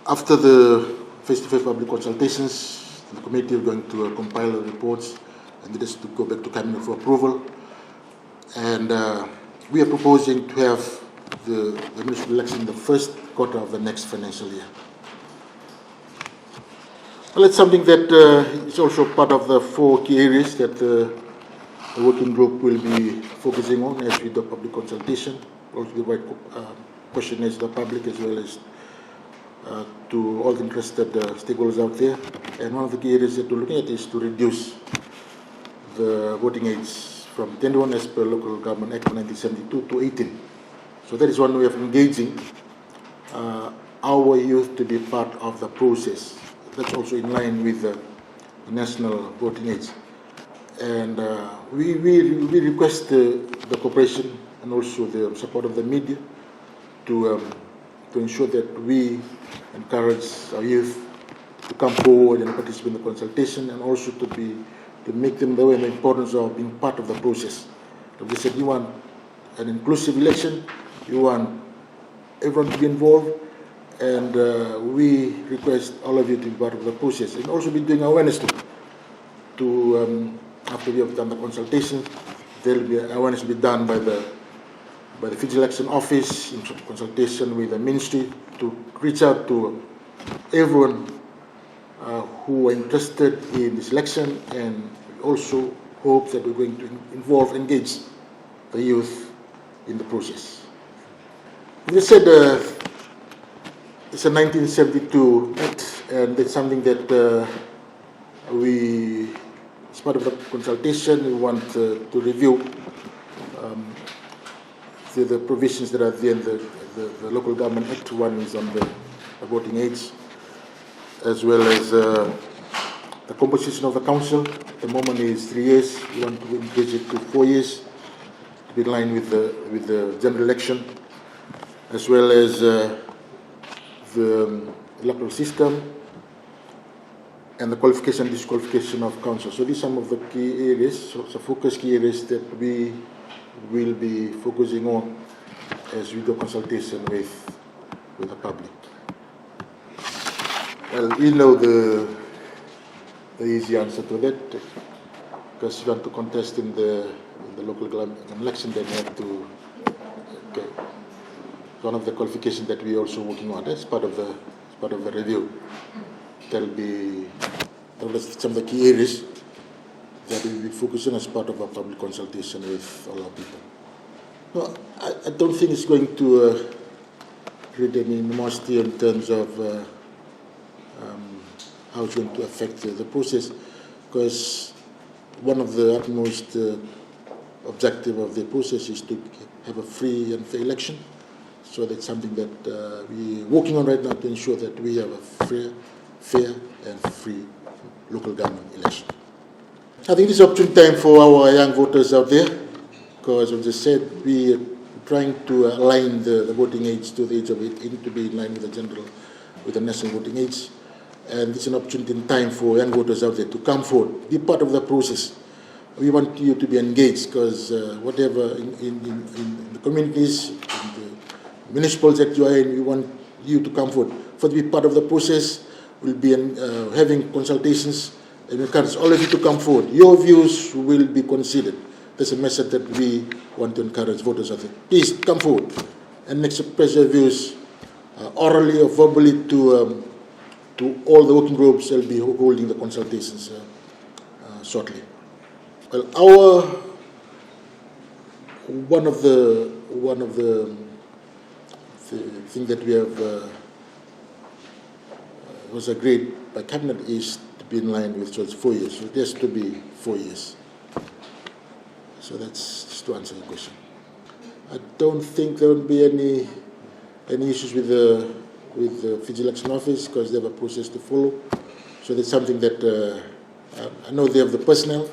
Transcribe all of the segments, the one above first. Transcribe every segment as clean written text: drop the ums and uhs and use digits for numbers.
After the face-to-face public consultations, the committee is going to compile the reports and this to go back to Cabinet for approval. And we are proposing to have the municipal election in the first quarter of the next financial year. Well, it's something that is also part of the 4 key areas that the working group will be focusing on as with the public consultation, also provide questionnaires to the public as well as to all the interested stakeholders out there. And one of the key areas that we're looking at is to reduce the voting age from 21 as per Local Government Act 1972 to 18. So that is one way of engaging our youth to be part of the process. That's also in line with the national voting age. And we request the cooperation and also the support of the media to ensure that we encourage our youth to come forward and participate in the consultation, and also to make them aware of the importance of being part of the process. Like we said, you want an inclusive election, you want everyone to be involved, and we request all of you to be part of the process, and also be doing awareness to after we have done the consultation, there will be awareness to be done by the fijivillage election office in consultation with the ministry to reach out to everyone who are interested in this election, and also hope that we're going to engage the youth in the process. We said it's a 1972 Act, and it's something that as part of the consultation, we want to review the provisions that are there in the Local Government Act. One is on the voting age, as well as the composition of the council. At the moment is 3 years. We want to increase it to 4 years to be in line with the general election, as well as the electoral system and the qualification and disqualification of council. So these are some of the key areas, so focus key areas that we will be focusing on as we do consultation with the public. Well, we know the easy answer to that, because you want to contest in the local government election, then you have to. Okay, one of the qualifications that we are also working on as part of the review. There'll be some of the key areas that we will be focusing as part of our public consultation with all our people. No, I don't think it's going to create any animosity in terms of how it's going to affect the process, because one of the utmost objective of the process is to have a free and fair election. So that's something that we're working on right now to ensure that we have a fair and free local government election. I think this is an opportune time for our young voters out there, because as I said, we are trying to align the voting age to the age of 18 to be in line with the national voting age. And it's an opportunity in time for young voters out there to come forward, be part of the process. We want you to be engaged, because whatever in the communities, in the municipals that you are in, we want you to come forward. For to be part of the process, we'll be having consultations, and we encourage all of you to come forward. Your views will be considered. That's a message that we want to encourage voters out there. Please come forward and express your views orally or verbally to all the working groups that will be holding the consultations shortly. Well, one of the thing that we have was agreed by Cabinet is to be in line with 4 years. So it has to be 4 years. So that's just to answer your question. I don't think there will be any issues with the fijivillage election office, because they have a process to follow. So that's something that I know they have the personnel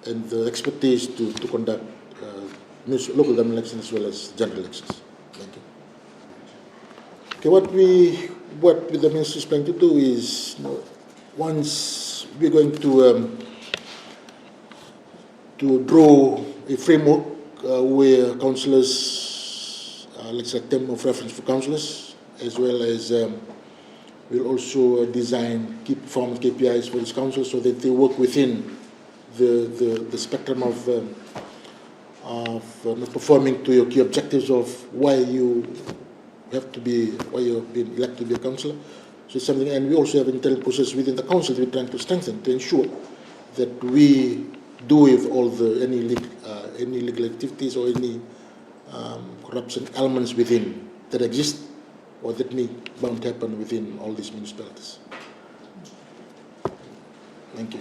and the expertise to conduct local government elections as well as general elections. Thank you. Okay, what the ministry is planning to do is, once we're going to draw a framework where councillors, let's say, term of reference for councillors, as well as We'll also design key performance KPIs for this council so that they work within the spectrum of performing to your key objectives of why you've been elected to be a councillor. So it's something, and we also have an internal process within the council that we're trying to strengthen to ensure that we do with all any illegal activities or any corruption elements within that exist or that may bound to happen within all these municipalities. Thank you.